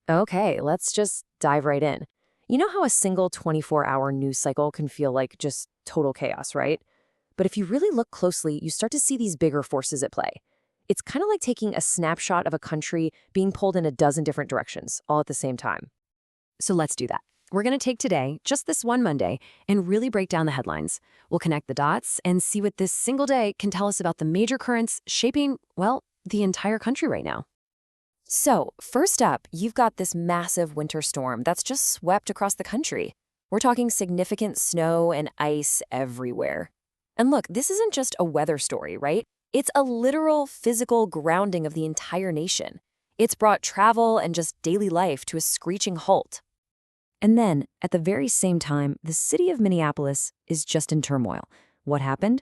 Okay, let's just dive right in. You know how a single 24-hour news cycle can feel like just total chaos, right? But if you really look closely, you start to see these bigger forces at play. It's kind of like taking a snapshot of a country being pulled in a dozen different directions, all at the same time. So let's do that. We're going to take today, just this one Monday, and really break down the headlines. We'll connect the dots and see what this single day can tell us about the major currents shaping, well, the entire country right now. So, first up, you've got this massive winter storm that's just swept across the country. We're talking significant snow and ice everywhere. And look, this isn't just a weather story, right? It's a literal physical grounding of the entire nation. It's brought travel and just daily life to a screeching halt. And then, at the very same time, the city of Minneapolis is just in turmoil. What happened?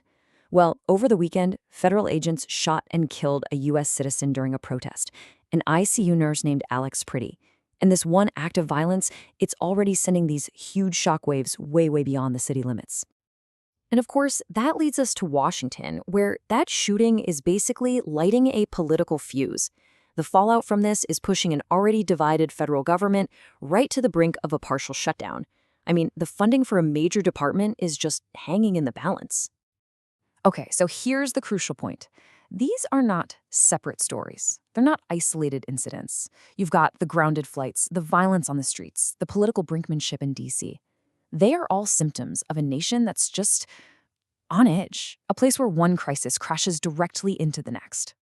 Well, over the weekend, federal agents shot and killed a U.S. citizen during a protest, an ICU nurse named Alex Pretty. And this one act of violence, it's already sending these huge shockwaves way, way beyond the city limits. And of course, that leads us to Washington, where that shooting is basically lighting a political fuse. The fallout from this is pushing an already divided federal government right to the brink of a partial shutdown. I mean, the funding for a major department is just hanging in the balance. Okay, so here's the crucial point. These are not separate stories. They're not isolated incidents. You've got the grounded flights, the violence on the streets, the political brinkmanship in D.C. They are all symptoms of a nation that's just on edge, a place where one crisis crashes directly into the next.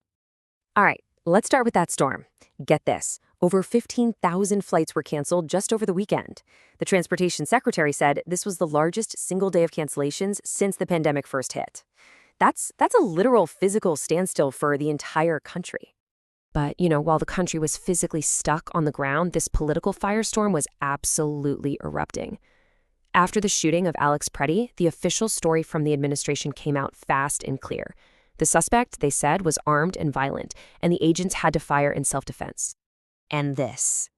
All right, let's start with that storm. Get this. Over 15,000 flights were canceled just over the weekend. The transportation secretary said this was the largest single day of cancellations since the pandemic first hit. That's a literal physical standstill for the entire country. But, while the country was physically stuck on the ground, this political firestorm was absolutely erupting. After the shooting of Alex Pretty, the official story from the administration came out fast and clear. The suspect, they said, was armed and violent, and the agents had to fire in self-defense. And this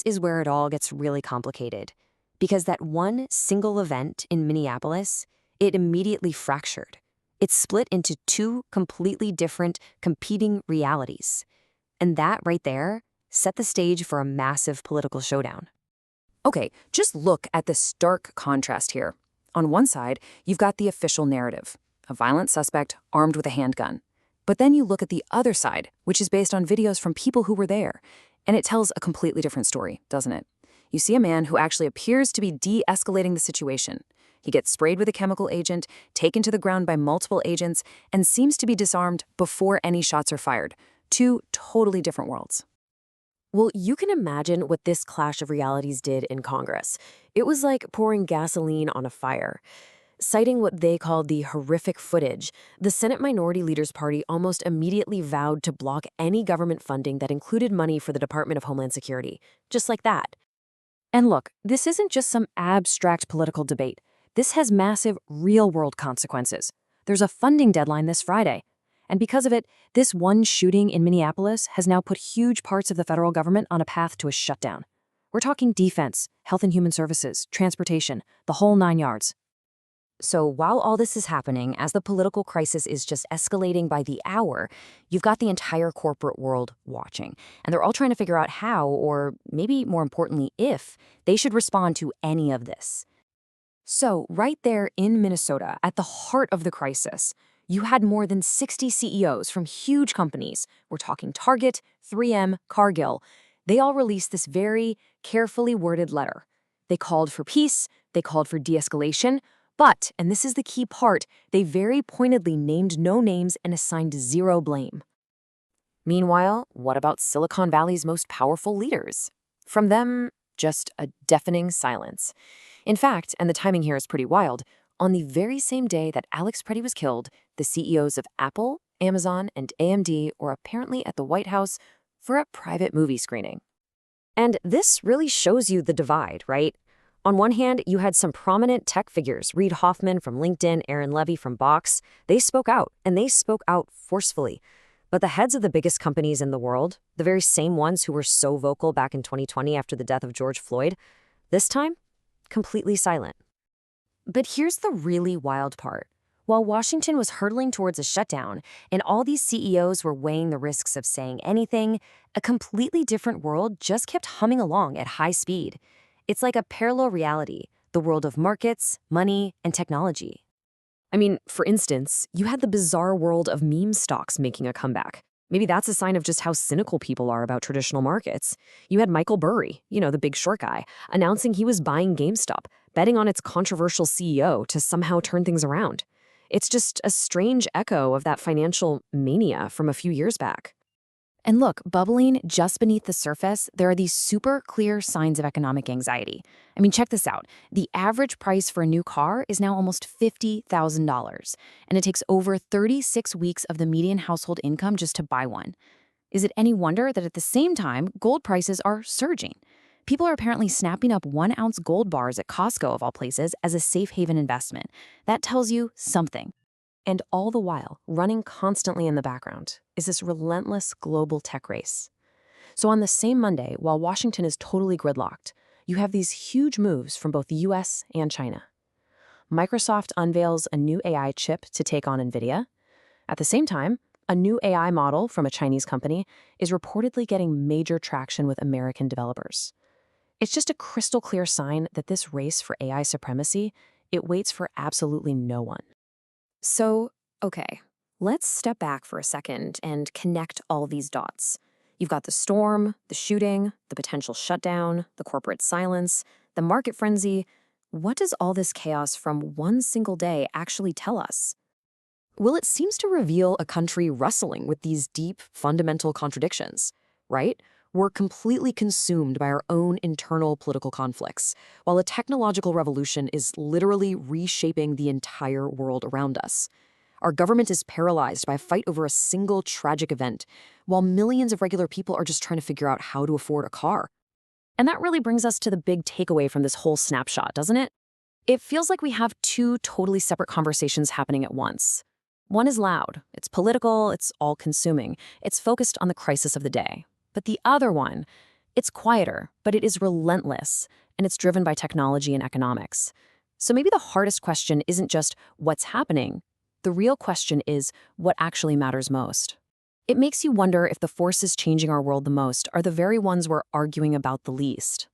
is where it all gets really complicated. Because that one single event in Minneapolis, it immediately fractured. It split into two completely different, competing realities. And that right there set the stage for a massive political showdown. Okay, just look at the stark contrast here. On one side, you've got the official narrative, a violent suspect armed with a handgun. But then you look at the other side, which is based on videos from people who were there, and it tells a completely different story, doesn't it? You see a man who actually appears to be de-escalating the situation. He gets sprayed with a chemical agent, taken to the ground by multiple agents, and seems to be disarmed before any shots are fired. Two totally different worlds. Well, you can imagine what this clash of realities did in Congress. It was like pouring gasoline on a fire. Citing what they called the horrific footage, the Senate Minority Leaders Party almost immediately vowed to block any government funding that included money for the Department of Homeland Security. Just like that. And look, this isn't just some abstract political debate. This has massive, real-world consequences. There's a funding deadline this Friday. And because of it, this one shooting in Minneapolis has now put huge parts of the federal government on a path to a shutdown. We're talking defense, health and human services, transportation, the whole 9 yards. So while all this is happening, as the political crisis is just escalating by the hour, you've got the entire corporate world watching. And they're all trying to figure out how, or maybe more importantly, if, they should respond to any of this. So right there in Minnesota, at the heart of the crisis, you had more than 60 CEOs from huge companies. We're talking Target, 3M, Cargill. They all released this very carefully worded letter. They called for peace, they called for de-escalation, but, and this is the key part, they very pointedly named no names and assigned zero blame. Meanwhile, what about Silicon Valley's most powerful leaders? From them, just a deafening silence. In fact, and the timing here is pretty wild, on the very same day that Alex Pretty was killed, the CEOs of Apple, Amazon, and AMD were apparently at the White House for a private movie screening. And this really shows you the divide, right? On one hand, you had some prominent tech figures, Reid Hoffman from LinkedIn, Aaron Levy from Box. They spoke out, and they spoke out forcefully. But the heads of the biggest companies in the world, the very same ones who were so vocal back in 2020 after the death of George Floyd, this time, completely silent. But here's the really wild part. While Washington was hurtling towards a shutdown, and all these CEOs were weighing the risks of saying anything, a completely different world just kept humming along at high speed. It's like a parallel reality, the world of markets, money, and technology. I mean, for instance, you had the bizarre world of meme stocks making a comeback. Maybe that's a sign of just how cynical people are about traditional markets. You had Michael Burry, the big short guy, announcing he was buying GameStop, betting on its controversial CEO to somehow turn things around. It's just a strange echo of that financial mania from a few years back. And look, bubbling just beneath the surface, there are these super clear signs of economic anxiety. I mean, check this out. The average price for a new car is now almost $50,000, and it takes over 36 weeks of the median household income just to buy one. Is it any wonder that at the same time, gold prices are surging? People are apparently snapping up 1-ounce gold bars at Costco, of all places, as a safe haven investment. That tells you something. And all the while, running constantly in the background, is this relentless global tech race. So on the same Monday, while Washington is totally gridlocked, you have these huge moves from both the US and China. Microsoft unveils a new AI chip to take on NVIDIA. At the same time, a new AI model from a Chinese company is reportedly getting major traction with American developers. It's just a crystal clear sign that this race for AI supremacy, it waits for absolutely no one. So, okay, let's step back for a second and connect all these dots. You've got the storm, the shooting, the potential shutdown, the corporate silence, the market frenzy. What does all this chaos from one single day actually tell us? Well, it seems to reveal a country wrestling with these deep, fundamental contradictions, right? We're completely consumed by our own internal political conflicts, while a technological revolution is literally reshaping the entire world around us. Our government is paralyzed by a fight over a single tragic event, while millions of regular people are just trying to figure out how to afford a car. And that really brings us to the big takeaway from this whole snapshot, doesn't it? It feels like we have two totally separate conversations happening at once. One is loud, it's political, it's all-consuming, it's focused on the crisis of the day. But the other one, it's quieter, but it is relentless, and it's driven by technology and economics. So maybe the hardest question isn't just what's happening. The real question is what actually matters most. It makes you wonder if the forces changing our world the most are the very ones we're arguing about the least.